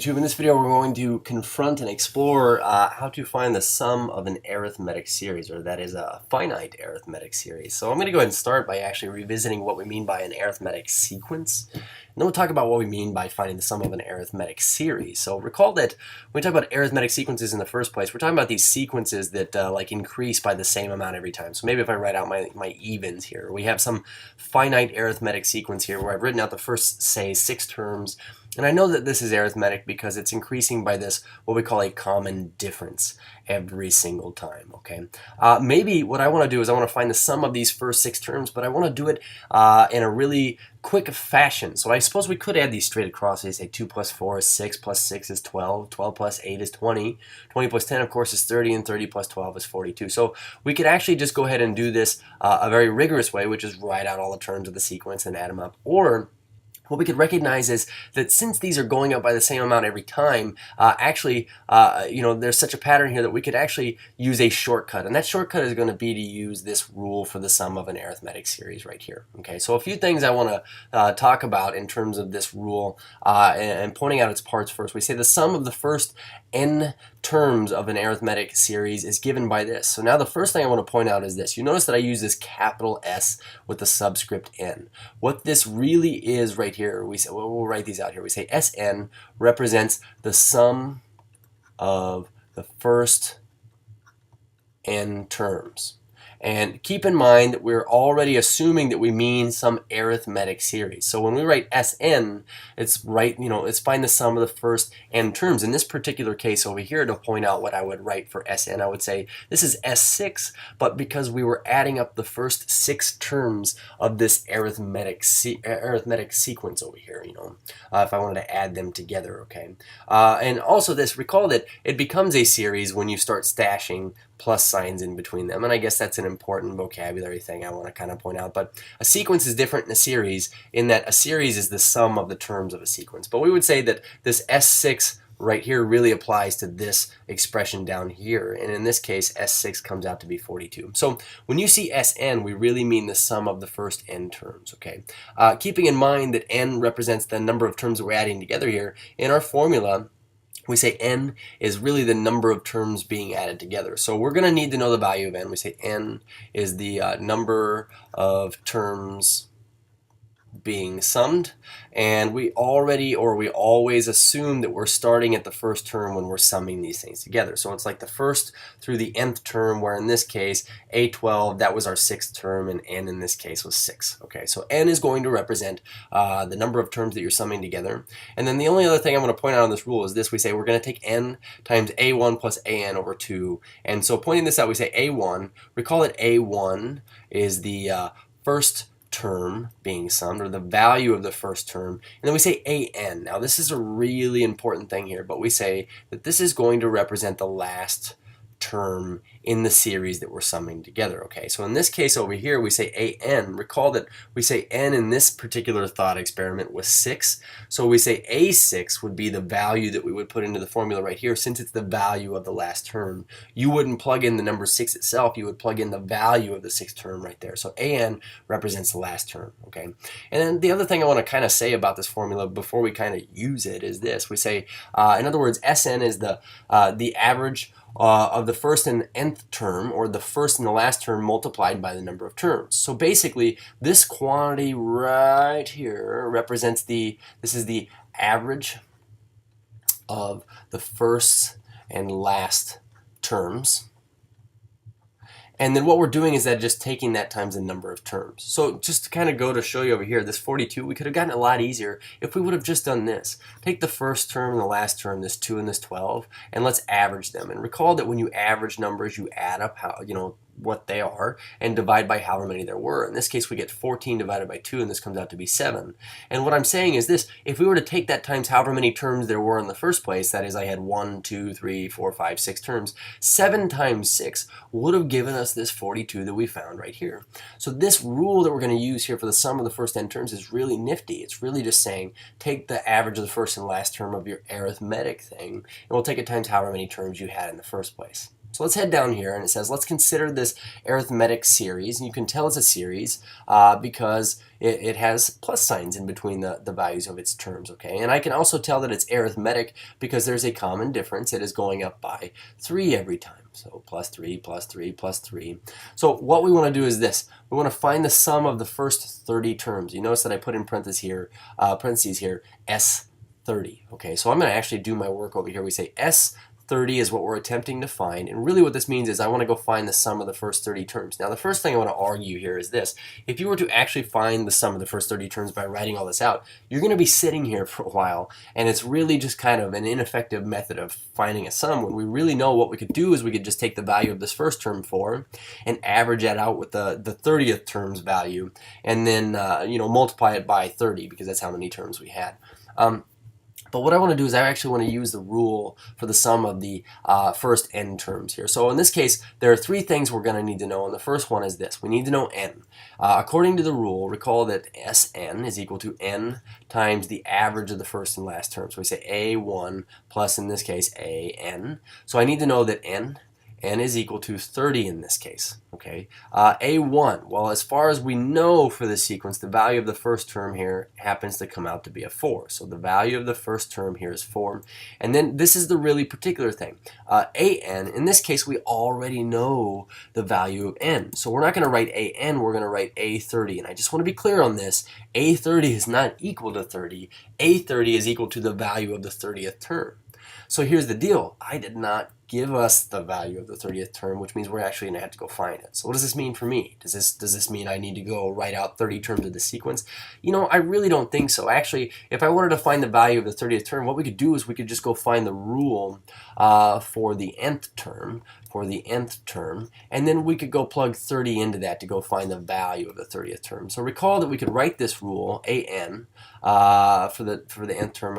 YouTube. In this video, we're going to confront and explore how to find the sum of an arithmetic series, or that is a finite arithmetic series. So I'm going to go ahead and start by actually revisiting what we mean by an arithmetic sequence. And then we'll talk about what we mean by finding the sum of an arithmetic series. So recall that when we talk about arithmetic sequences in the first place, we're talking about these sequences that like increase by the same amount every time. So maybe if I write out my evens here, we have some finite arithmetic sequence here where I've written out the first, say, 6 terms. And I know that this is arithmetic because it's increasing by this, what we call a common difference every single time, okay? Maybe what I want to do is I want to find the sum of these first 6 terms, but I want to do it in a really quick fashion. So I suppose we could add these straight across. They say 2 plus 4 is 6, plus 6 is 12, 12 plus 8 is 20, 20 plus 10, of course, is 30, and 30 plus 12 is 42. So we could actually just go ahead and do this a very rigorous way, which is write out all the terms of the sequence and add them up. Or what we could recognize is that since these are going up by the same amount every time, there's such a pattern here that we could actually use a shortcut. And that shortcut is going to be to use this rule for the sum of an arithmetic series right here. Okay, so a few things I want to talk about in terms of this rule and pointing out its parts first. We say the sum of the first n terms of an arithmetic series is given by this. So now the first thing I want to point out is this. You notice that I use this capital S with the subscript n. What this really is right here, we'll write these out here. We say Sn represents the sum of the first n terms. And keep in mind that we're already assuming that we mean some arithmetic series. So when we write Sn, it's find the sum of the first n terms. In this particular case over here, to point out what I would write for Sn, I would say this is S6, but because we were adding up the first 6 terms of this arithmetic sequence over here, if I wanted to add them together, okay? And also recall that it becomes a series when you start stashing plus signs in between them, and I guess that's an important vocabulary thing I want to kind of point out. But a sequence is different than a series in that a series is the sum of the terms of a sequence. But we would say that this S6 right here really applies to this expression down here, and in this case S6 comes out to be 42. So when you see Sn, we really mean the sum of the first n terms, okay? Keeping in mind that n represents the number of terms that we're adding together here, in our formula we say n is really the number of terms being added together. So we're going to need to know the value of n. We say n is the number of terms being summed, and we always assume that we're starting at the first term when we're summing these things together. So it's like the first through the nth term, where in this case A12, that was our 6th term, and n in this case was 6. Okay, so n is going to represent the number of terms that you're summing together. And then the only other thing I want to point out on this rule is this. We say we're going to take n times a1 plus an over 2. And so pointing this out, we say a1, recall that a1 is the first term being summed, or the value of the first term, and then we say an. Now this is a really important thing here, but we say that this is going to represent the last term in the series that we're summing together, okay? So in this case over here, we say an. Recall that we say n in this particular thought experiment was 6, so we say a6 would be the value that we would put into the formula right here. Since it's the value of the last term, you wouldn't plug in the number 6 itself, you would plug in the value of the 6th term right there. So an represents the last term, okay? And then the other thing I want to kind of say about this formula before we kind of use it is this. We say, in other words, Sn is the average of the first and nth term, or the first and the last term multiplied by the number of terms. So basically this quantity right here represents this is the average of the first and last terms. And then what we're doing is that just taking that times the number of terms. So just to kind of go to show you over here, this 42, we could have gotten a lot easier if we would have just done this. Take the first term and the last term, this 2 and this 12, and let's average them. And recall that when you average numbers, you add up what they are and divide by however many there were. In this case, we get 14 divided by 2, and this comes out to be 7. And what I'm saying is this: if we were to take that times however many terms there were in the first place, that is, I had 1, 2, 3, 4, 5, 6 terms, 7 times 6 would have given us this 42 that we found right here. So this rule that we're going to use here for the sum of the first n terms is really nifty. It's really just saying take the average of the first and last term of your arithmetic thing, and we'll take it times however many terms you had in the first place. So let's head down here, and it says let's consider this arithmetic series. And you can tell it's a series because it has plus signs in between the values of its terms, okay? And I can also tell that it's arithmetic because there's a common difference. It is going up by 3 every time. So plus 3, plus 3, plus 3. So what we want to do is this. We want to find the sum of the first 30 terms. You notice that I put in parentheses here S30. Okay, so I'm going to actually do my work over here. We say S30 is what we're attempting to find, and really what this means is I want to go find the sum of the first 30 terms. Now the first thing I want to argue here is this. If you were to actually find the sum of the first 30 terms by writing all this out, you're going to be sitting here for a while, and it's really just kind of an ineffective method of finding a sum when we really know what we could do is we could just take the value of this first term 4 and average that out with the 30th term's value, and then multiply it by 30 because that's how many terms we had. But what I want to do is I actually want to use the rule for the sum of the first n terms here. So in this case, there are 3 things we're going to need to know, and the first one is this. We need to know n. According to the rule, recall that Sn is equal to n times the average of the first and last term. So we say A1 plus, in this case, An. So I need to know that n is equal to 30 in this case. Okay, A1, well, as far as we know for this sequence, the value of the first term here happens to come out to be a 4. So the value of the first term here is 4. And then this is the really particular thing. An, in this case, we already know the value of n. So we're not going to write An, we're going to write A30. And I just want to be clear on this. A30 is not equal to 30. A30 is equal to the value of the 30th term. So here's the deal. I did not give us the value of the 30th term, which means we're actually going to have to go find it. So what does this mean for me? Does this mean I need to go write out 30 terms of the sequence? You know, I really don't think so. Actually, if I wanted to find the value of the 30th term, what we could do is we could just go find the rule for the nth term, and then we could go plug 30 into that to go find the value of the 30th term. So recall that we could write this rule, An, for the nth term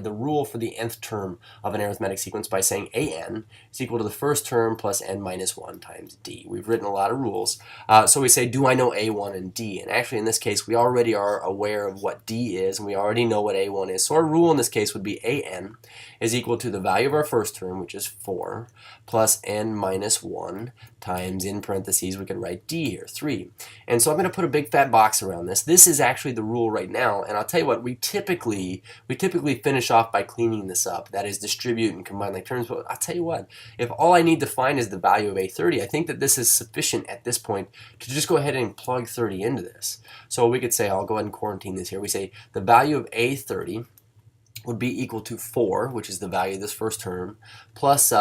the rule for the nth term of an arithmetic sequence by saying An is equal to the first term plus n minus 1 times d. We've written a lot of rules. So we say, do I know A1 and d? And actually in this case, we already are aware of what d is, and we already know what A1 is. So our rule in this case would be An is equal to the value of our first term, which is 4, plus n minus 1 times, in parentheses, we could write d here, 3. And so I'm going to put a big fat box around this. This is actually the rule right now, and I'll tell you what, we typically finish off by cleaning this up. That is, distribute and combine like terms. But I'll tell you what, if all I need to find is the value of A30, I think that this is sufficient at this point to just go ahead and plug 30 into this. So we could say, I'll go ahead and quarantine this here. We say the value of A30 would be equal to 4, which is the value of this first term, plus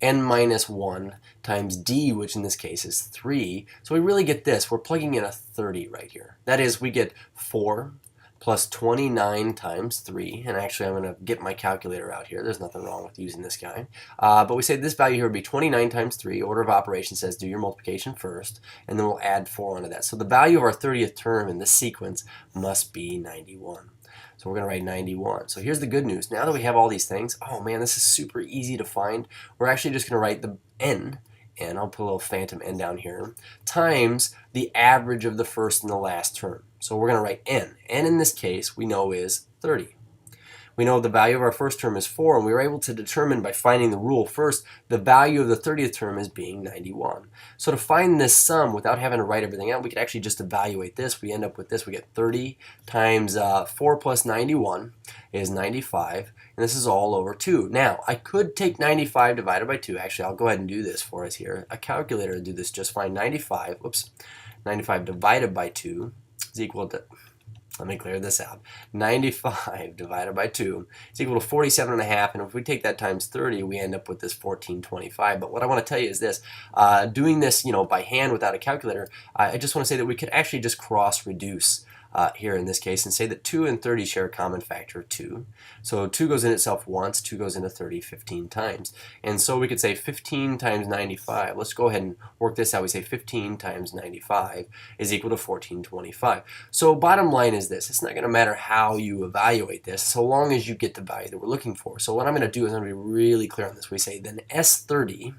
n minus 1 times d, which in this case is 3. So we really get this. We're plugging in a 30 right here. That is, we get 4 plus 29 times 3, and actually I'm going to get my calculator out here. There's nothing wrong with using this guy. But we say this value here would be 29 times 3. Order of operations says do your multiplication first, and then we'll add 4 onto that. So the value of our 30th term in this sequence must be 91. So we're going to write 91. So here's the good news. Now that we have all these things, oh man, this is super easy to find. We're actually just going to write the n, and I'll put a little phantom n down here, times the average of the first and the last term. So we're going to write n. N in this case we know is 30. We know the value of our first term is 4, and we were able to determine by finding the rule first the value of the 30th term as being 91. So to find this sum without having to write everything out, we could actually just evaluate this. We end up with this. We get 30 times 4 plus 91 is 95, and this is all over 2. Now, I could take 95 divided by 2. Actually, I'll go ahead and do this for us here. A calculator will do this just fine. 95 divided by 2 is equal to, let me clear this out. 95 divided by 2 is equal to 47.5, and if we take that times 30, we end up with this 1425. But what I want to tell you is this: doing this, by hand without a calculator, I just want to say that we could actually just cross-reduce here in this case and say that 2 and 30 share a common factor of 2. So 2 goes in itself once, 2 goes into 30 15 times. And so we could say 15 times 95. Let's go ahead and work this out. We say 15 times 95 is equal to 1425. So bottom line is this: it's not going to matter how you evaluate this so long as you get the value that we're looking for. So what I'm going to do is I'm going to be really clear on this. We say then S30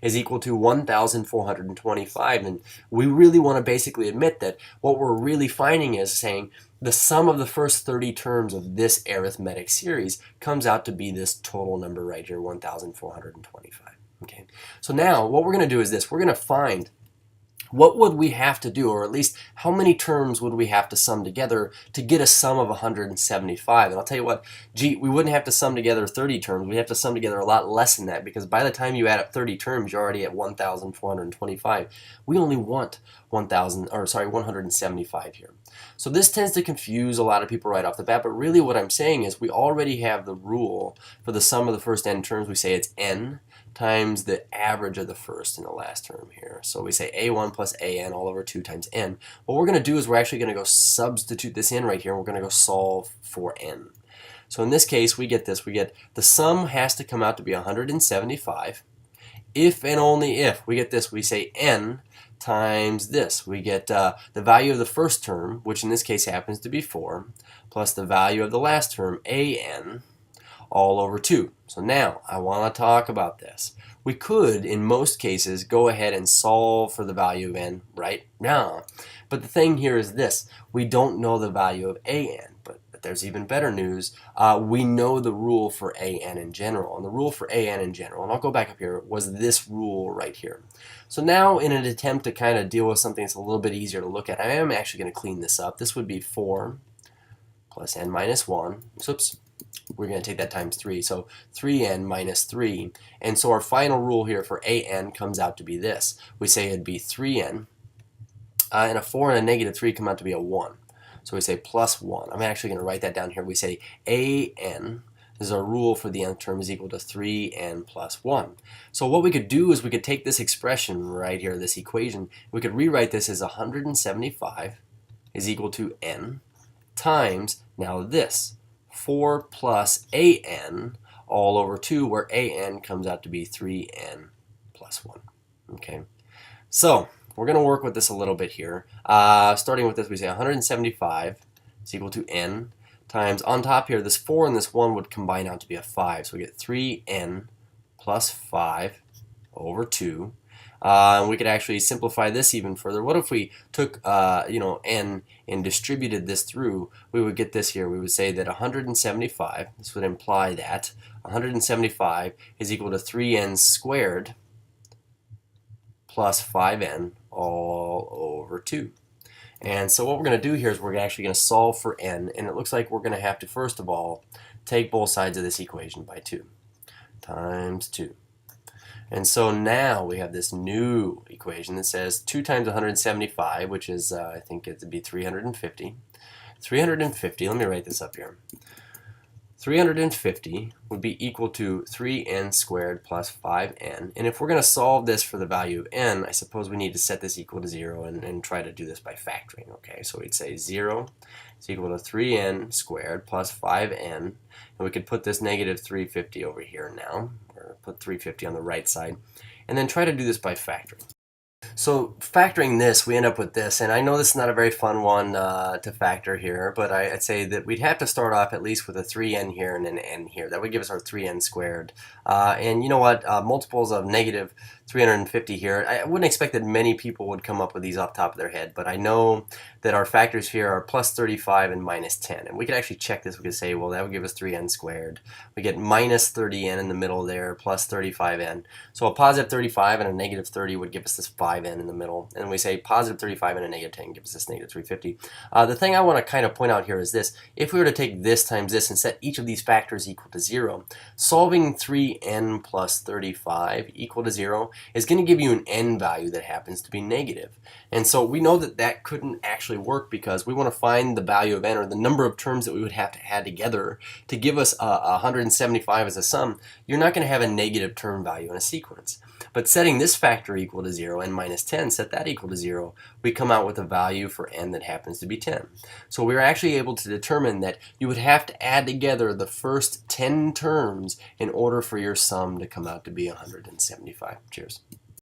is equal to 1,425, and we really want to basically admit that what we're really finding is saying the sum of the first 30 terms of this arithmetic series comes out to be this total number right here, 1,425. Okay, so now what we're going to do is this. We're going to find what would we have to do, or at least how many terms would we have to sum together to get a sum of 175? And I'll tell you what, gee, we wouldn't have to sum together 30 terms. We'd have to sum together a lot less than that, because by the time you add up 30 terms, you're already at 1,425. We only want 175 here. So this tends to confuse a lot of people right off the bat, but really what I'm saying is we already have the rule for the sum of the first n terms. We say it's n times the average of the first and the last term here. So we say a1 plus an all over 2 times n. What we're going to do is we're actually going to go substitute this in right here, and we're going to go solve for n. So in this case, we get this. We get the sum has to come out to be 175. If and only if we get this, we say n times this. We get the value of the first term, which in this case happens to be 4, plus the value of the last term, an, all over 2. So now I want to talk about this. We could, in most cases, go ahead and solve for the value of n right now. But the thing here is this. We don't know the value of an, but there's even better news. We know the rule for an in general. And the rule for an in general, and I'll go back up here, was this rule right here. So now in an attempt to kind of deal with something that's a little bit easier to look at, I am actually going to clean this up. This would be 4 plus n minus 1. Oops. We're going to take that times 3, so 3n minus 3. And so our final rule here for an comes out to be this. We say it'd be 3n, and a 4 and a negative 3 come out to be a 1. So we say plus 1. I'm actually going to write that down here. We say an, this is our rule for the nth term, is equal to 3n plus 1. So what we could do is we could take this expression right here, this equation, we could rewrite this as 175 is equal to n times, now this, 4 plus an all over 2, where an comes out to be 3n plus 1. Okay, so we're going to work with this a little bit here. Starting with this, we say 175 is equal to n times, on top here, this 4 and this 1 would combine out to be a 5. So we get 3n plus 5 over 2. And we could actually simplify this even further. What if we took n and distributed this through? We would get this here. We would say that 175, this would imply that 175 is equal to 3n squared plus 5n all over 2. And so what we're going to do here is we're actually going to solve for n, and it looks like we're going to have to first of all take both sides of this equation by 2 times 2. And so now we have this new equation that says 2 times 175, which is, I think it would be 350. 350, let me write this up here. 350 would be equal to 3n squared plus 5n. And if we're going to solve this for the value of n, I suppose we need to set this equal to 0 and try to do this by factoring. Okay, so we'd say 0 is equal to 3n squared plus 5n. And we could put this negative 350 over here now, or put 350 on the right side, and then try to do this by factoring. So factoring this, we end up with this, and I know this is not a very fun one to factor here, but I'd say that we'd have to start off at least with a 3n here and an n here. That would give us our 3n squared. And you know what? Multiples of negative 350 here. I wouldn't expect that many people would come up with these off the top of their head, but I know that our factors here are plus 35 and minus 10. And we could actually check this. We could say, well, that would give us 3n squared. We get minus 30n in the middle there, plus 35n. So a positive 35 and a negative 30 would give us this 5n in the middle. And we say positive 35 and a negative 10 gives us this negative 350. The thing I want to kind of point out here is this. If we were to take this times this and set each of these factors equal to 0, solving 3n plus 35 equal to 0 is going to give you an n value that happens to be negative. And so we know that that couldn't actually work because we want to find the value of n, or the number of terms that we would have to add together to give us 175 as a sum. You're not going to have a negative term value in a sequence. But setting this factor equal to 0, n minus 10, set that equal to 0, we come out with a value for n that happens to be 10. So we're actually able to determine that you would have to add together the first 10 terms in order for your sum to come out to be 175. Cheers.